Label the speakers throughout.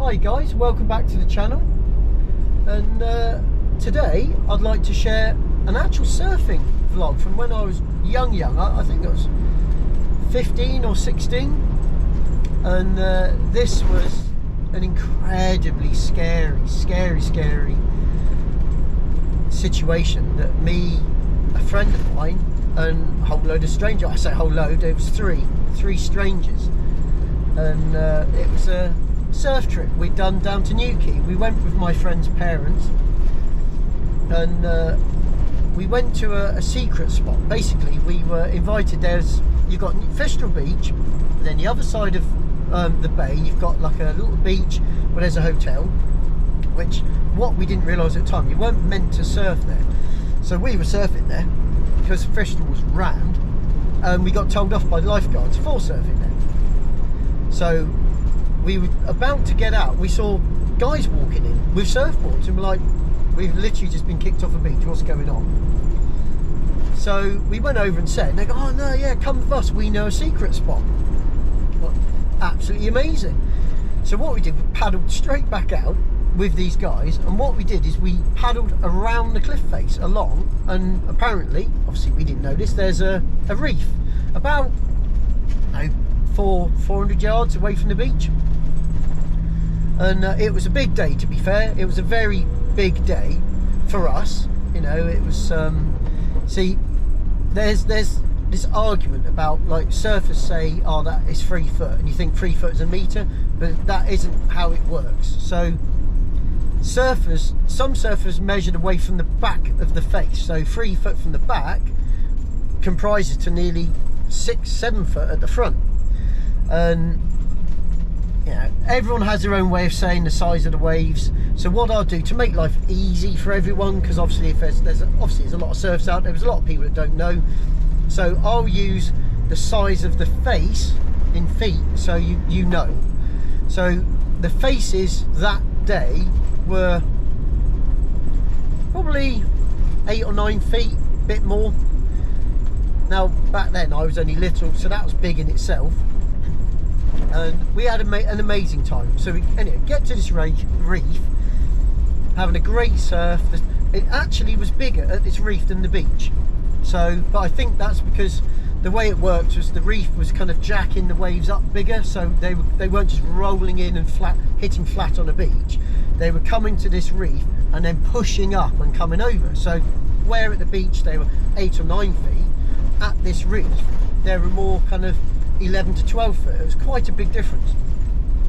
Speaker 1: Hi guys, welcome back to the channel, and today I'd like to share an actual surfing vlog from when I was young. I think I was 15 or 16, and this was an incredibly scary situation that me, a friend of mine, and a whole load of strangers, I say a whole load, it was three strangers, and it was a surf trip we'd done down to Newquay. We went with my friend's parents, and we went to a secret spot. Basically, we were invited. You've got Fistral Beach, and then the other side of the bay, you've got like a little beach where there's a hotel, which, what we didn't realise at the time, you weren't meant to surf there. So we were surfing there because Fistral was round, and we got told off by the lifeguards for surfing there. So we were about to get out, we saw guys walking in with surfboards, and we're like, we've literally just been kicked off a beach, what's going on? So we went over and said, and they go, oh no, yeah, come with us, we know a secret spot. Well, absolutely amazing. So what we did, we paddled straight back out with these guys, and what we did is we paddled around the cliff face along, and apparently, obviously we didn't know this, there's a reef about 400 yards away from the beach. And it was a big day, to be fair. It was a very big day for us, you know. It was see, there's this argument about, like, surfers say, oh, that is 3 foot, and you think 3 foot is a metre, but that isn't how it works. So some surfers measured away from the back of the face, so 3 foot from the back comprises to nearly 6-7 foot at the front. And you know, everyone has their own way of saying the size of the waves. So what I'll do to make life easy for everyone, because obviously if there's a lot of surfs out there, there's a lot of people that don't know, so I'll use the size of the face in feet, so you know. So the faces that day were probably 8 or 9 feet, a bit more. Now back then I was only little, so that was big in itself. And we had an amazing time. So we anyway get to this reef, having a great surf. It actually was bigger at this reef than the beach. So, but I think that's because the way it worked was the reef was kind of jacking the waves up bigger, so they weren't just rolling in and hitting flat on a beach. They were coming to this reef and then pushing up and coming over. So where at the beach they were 8 or 9 feet, at this reef they were more kind of 11 to 12 foot. It was quite a big difference,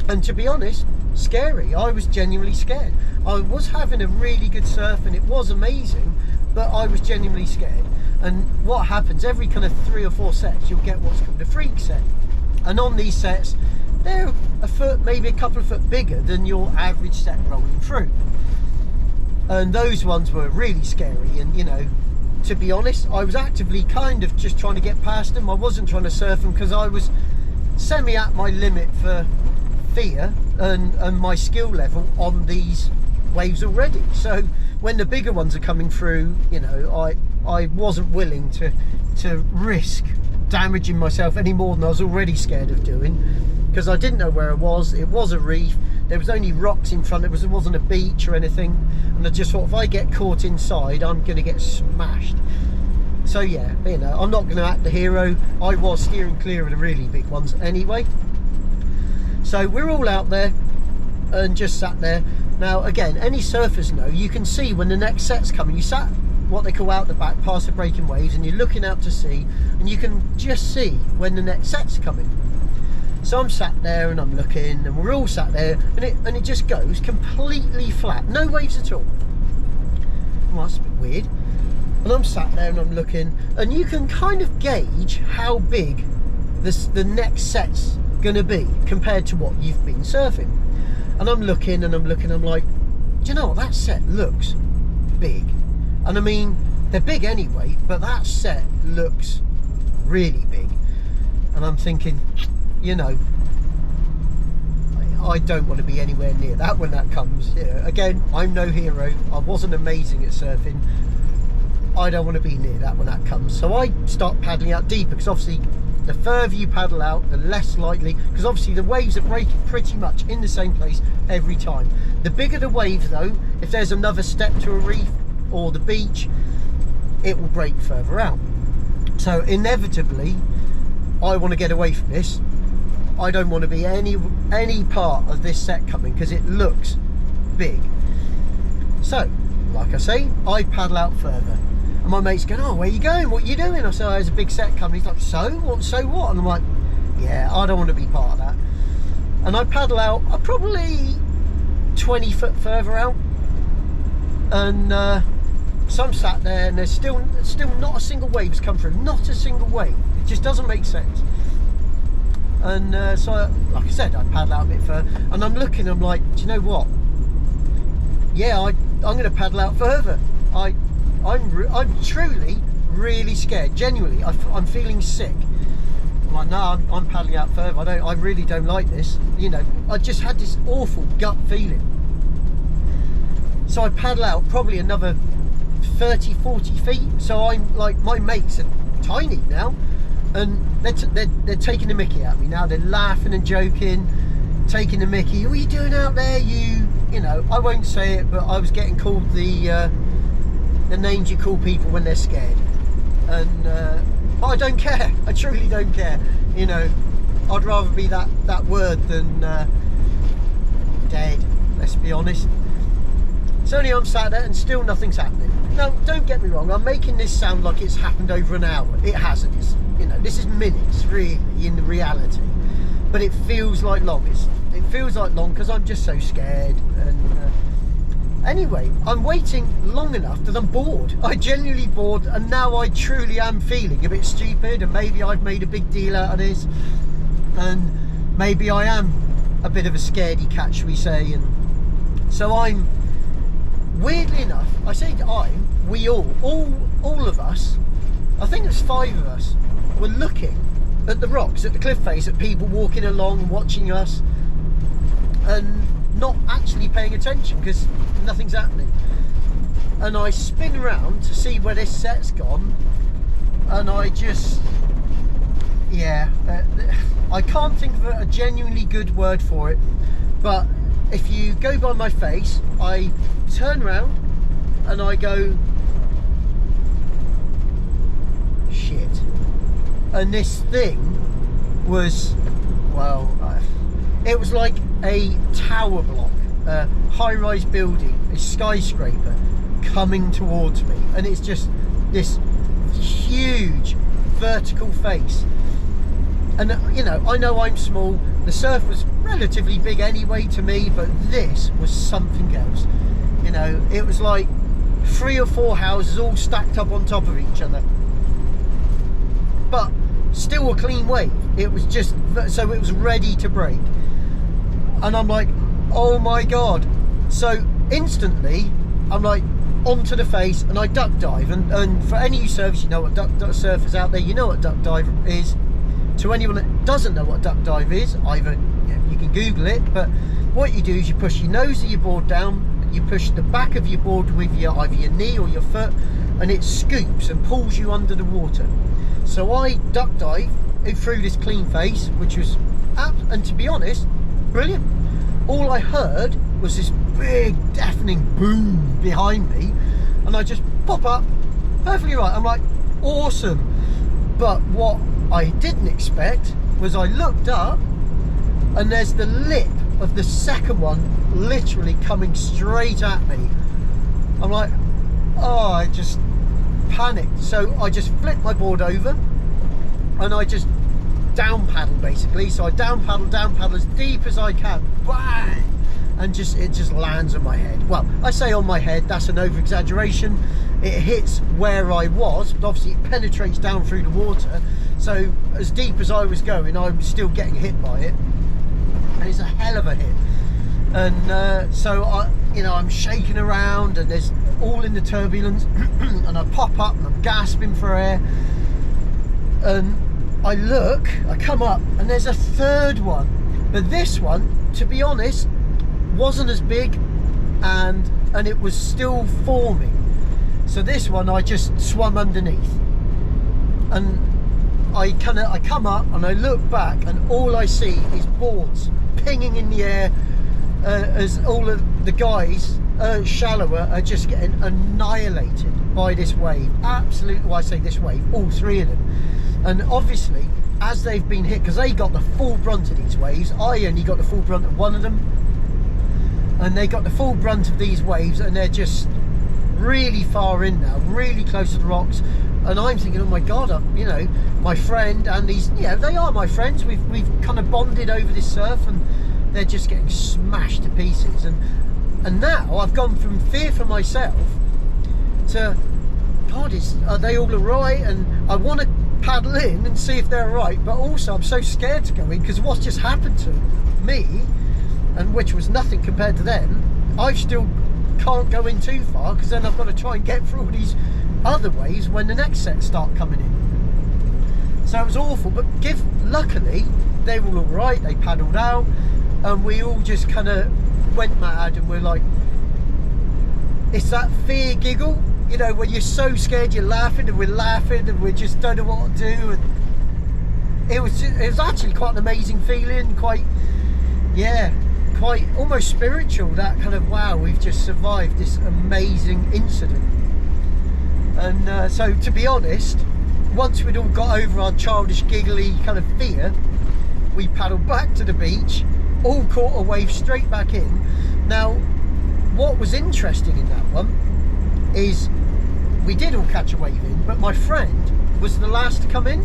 Speaker 1: and to be honest, scary. I was genuinely scared. I was having a really good surf and it was amazing, but I was genuinely scared. And what happens, every kind of 3 or 4 sets, you'll get what's called a freak set, and on these sets they're a foot, maybe a couple of foot bigger than your average set rolling through, and those ones were really scary. And you know, to be honest, I was actively kind of just trying to get past them. I wasn't trying to surf them because I was semi at my limit for fear and my skill level on these waves already. So when the bigger ones are coming through, you know, I wasn't willing to risk damaging myself any more than I was already scared of doing, because I didn't know where I was. It was a reef, there was only rocks in front, it wasn't a beach or anything, and I just thought, if I get caught inside, I'm going to get smashed. So yeah, you know, I'm not going to act the hero. I was steering clear of the really big ones anyway. So we're all out there and just sat there. Now again, any surfers know, you can see when the next set's coming. You sat what they call out the back past the breaking waves, and you're looking out to sea, and you can just see when the next set's coming. So I'm sat there and I'm looking, and we're all sat there, and it just goes completely flat, no waves at all. Well, that's a bit weird. And I'm sat there and I'm looking, and you can kind of gauge how big the next set's gonna be compared to what you've been surfing. And I'm looking and I'm looking, I'm like, do you know what, that set looks big. And I mean, they're big anyway, but that set looks really big. And I'm thinking, you know, I don't want to be anywhere near that when that comes. Yeah, again, I'm no hero. I wasn't amazing at surfing. I don't want to be near that when that comes. So I start paddling out deeper, because obviously the further you paddle out, the less likely, because obviously the waves are breaking pretty much in the same place every time. The bigger the wave though, if there's another step to a reef or the beach, it will break further out. So inevitably, I want to get away from this. I don't want to be any part of this set coming because it looks big. So, like I say, I paddle out further. And my mate's going, oh, where are you going? What are you doing? I said, oh, there's a big set coming. He's like, so what? And I'm like, yeah, I don't want to be part of that. And I paddle out probably 20 foot further out. And so I'm sat there and there's still not a single wave has come through. Not a single wave. It just doesn't make sense. And so, like I said, I paddle out a bit further. And I'm looking, I'm like, do you know what? Yeah, I'm going to paddle out further. I'm truly really scared. Genuinely, I'm feeling sick. I'm like, no, I'm paddling out further. I really don't like this. You know, I just had this awful gut feeling. So I paddle out probably another 30, 40 feet. So I'm like, my mates are tiny now, and they're taking the mickey out of me now. They're laughing and joking, taking the mickey. What are you doing out there? You know, I won't say it, but I was getting called the names you call people when they're scared, and but I don't care. I truly don't care. You know, I'd rather be that word than dead. Let's be honest. So only I'm sat there and still nothing's happening. Now, don't get me wrong. I'm making this sound like it's happened over an hour. It hasn't. It's, you know, this is minutes really in the reality, but it feels like long. It feels like long because I'm just so scared. And anyway, I'm waiting long enough that I'm bored. I genuinely bored, and now I truly am feeling a bit stupid, and maybe I've made a big deal out of this, and maybe I am a bit of a scaredy cat, shall we say. And so I'm, weirdly enough, I say we all of us, I think there's 5 of us, were looking at the rocks, at the cliff face, at people walking along, watching us, and not actually paying attention because nothing's happening. And I spin around to see where this set's gone, and I just, yeah, I can't think of a genuinely good word for it, but if you go by my face, I turn around and I go, shit. And this thing was, well, it was like a tower block, a high-rise building, a skyscraper coming towards me, and it's just this huge vertical face. And you know I'm small, the surf was relatively big anyway to me, but this was something else. You know, it was like 3 or 4 houses all stacked up on top of each other, but still a clean wave. It was just, so it was ready to break. And I'm like, oh my god. So instantly I'm like onto the face, and I duck dive, and for any of you surfers, you know what duck surfers out there, you know what duck dive is. To anyone that doesn't know what duck dive is, either you can Google it, but what you do is you push your nose of your board down, you push the back of your board with either your knee or your foot, and it scoops and pulls you under the water. So I duck dive through this clean face, which was, and to be honest, brilliant. All I heard was this big deafening boom behind me, and I just pop up perfectly right. I'm like, awesome. But what I didn't expect was I looked up, and there's the lip of the second one literally coming straight at me. I'm like, oh, I just panicked. So I just flipped my board over, and I just down paddle basically. So I down paddle as deep as I can, bang, and it just lands on my head. Well, I say on my head, that's an over exaggeration. It hits where I was, but obviously it penetrates down through the water. So as deep as I was going, I'm still getting hit by it, and it's a hell of a hit. And so I'm shaking around, and there's all in the turbulence, and I pop up and I'm gasping for air, and I come up, and there's a third one, but this one, to be honest, wasn't as big, and it was still forming. So this one I just swum underneath, and I come up and I look back, and all I see is boards pinging in the air as all of the guys shallower are just getting annihilated by this wave. Absolutely, well, I say this wave, all three of them. And obviously, as they've been hit, because they got the full brunt of these waves, I only got the full brunt of one of them, and they got the full brunt of these waves, and they're just really far in now, really close to the rocks. And I'm thinking, oh my god, you know, my friend and these, you know, they are my friends, we've kind of bonded over this surf, and they're just getting smashed to pieces. And now I've gone from fear for myself to, god, are they all alright? And I want to paddle in and see if they're alright, but also I'm so scared to go in because what's just happened to me, and which was nothing compared to them, I still can't go in too far, because then I've got to try and get through all these other waves when the next set start coming in. So it was awful, but luckily they were all right, they paddled out, and we all just kind of went mad, and we're like, it's that fear giggle, you know, when you're so scared you're laughing, and we're laughing, and we just don't know what to do. And it was actually quite an amazing feeling, quite almost spiritual, that kind of, wow, we've just survived this amazing incident. And so, to be honest, once we'd all got over our childish giggly kind of fear, we paddled back to the beach, all caught a wave straight back in. Now, what was interesting in that one is we did all catch a wave in, but my friend was the last to come in,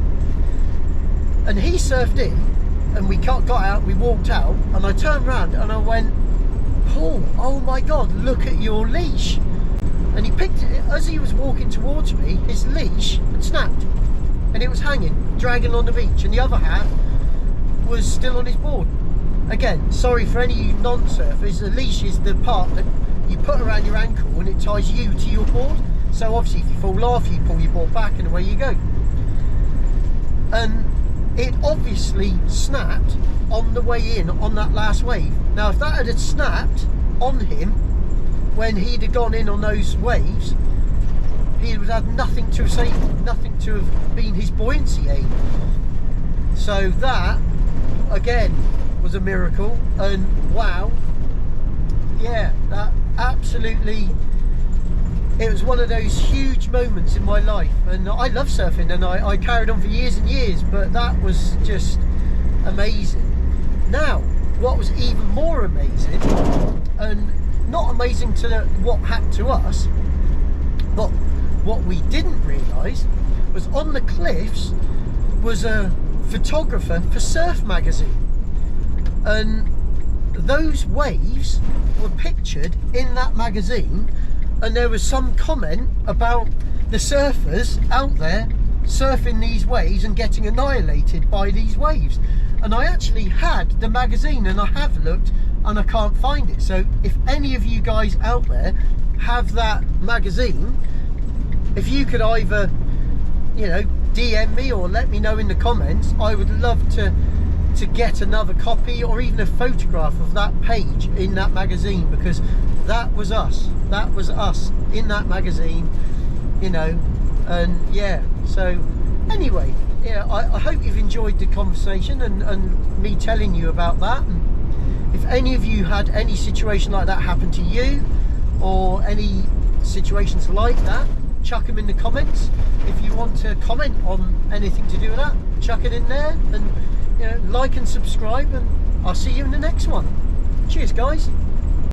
Speaker 1: and he surfed in, and we got out, we walked out, and I turned around and I went, Paul, oh my god, look at your leash. And he picked it, as he was walking towards me, his leash had snapped, and it was hanging, dragging on the beach, and the other half was still on his board. Again, sorry for any of you non-surfers, the leash is the part that you put around your ankle and it ties you to your board. So obviously if you fall off, you pull your board back and away you go. And it obviously snapped on the way in on that last wave. Now if that had snapped on him when he'd have gone in on those waves, he would have had nothing to say, nothing to have been his buoyancy aid. So that again was a miracle, and wow, yeah, that absolutely, it was one of those huge moments in my life. And I love surfing, and I carried on for years and years, but that was just amazing. Now, what was even more amazing, and not amazing to what happened to us, but what we didn't realise was on the cliffs was a photographer for Surf magazine, and those waves were pictured in that magazine, and there was some comment about the surfers out there surfing these waves and getting annihilated by these waves. And I actually had the magazine, and I have looked and I can't find it. So if any of you guys out there have that magazine, if you could either, you know, DM me or let me know in the comments, I would love to get another copy or even a photograph of that page in that magazine, because that was us in that magazine, you know. And yeah, so anyway, yeah, I hope you've enjoyed the conversation and me telling you about that. And if any of you had any situation like that happen to you, or any situations like that, chuck them in the comments. If you want to comment on anything to do with that, chuck it in there, and you know, like and subscribe, and I'll see you in the next one. Cheers guys.